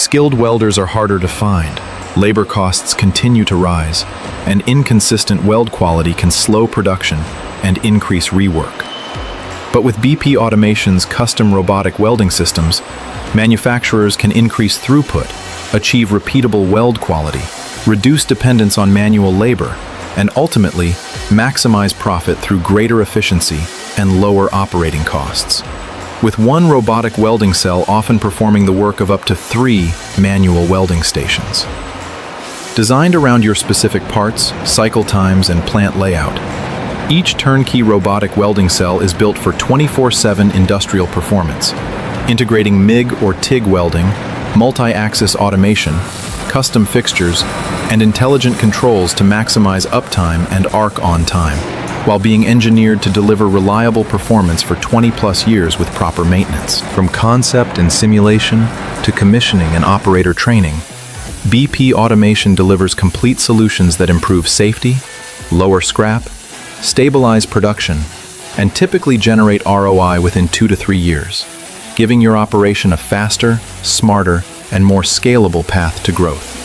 Skilled welders are harder to find, labor costs continue to rise, and inconsistent weld quality can slow production and increase rework. But with BP Automation's custom robotic welding systems, manufacturers can increase throughput, achieve repeatable weld quality, reduce dependence on manual labor, and ultimately maximize profit through greater efficiency and lower operating costs. With one robotic welding cell often performing the work of up to 3 manual welding stations. Designed around your specific parts, cycle times, and plant layout, each turnkey robotic welding cell is built for 24/7 industrial performance, integrating MIG or TIG welding, multi-axis automation, custom fixtures, and intelligent controls to maximize uptime and arc on time, while being engineered to deliver reliable performance for 20+ years with proper maintenance. From concept and simulation to commissioning and operator training, BP Automation delivers complete solutions that improve safety, lower scrap, stabilize production, and typically generate ROI within 2 to 3 years, giving your operation a faster, smarter, and more scalable path to growth.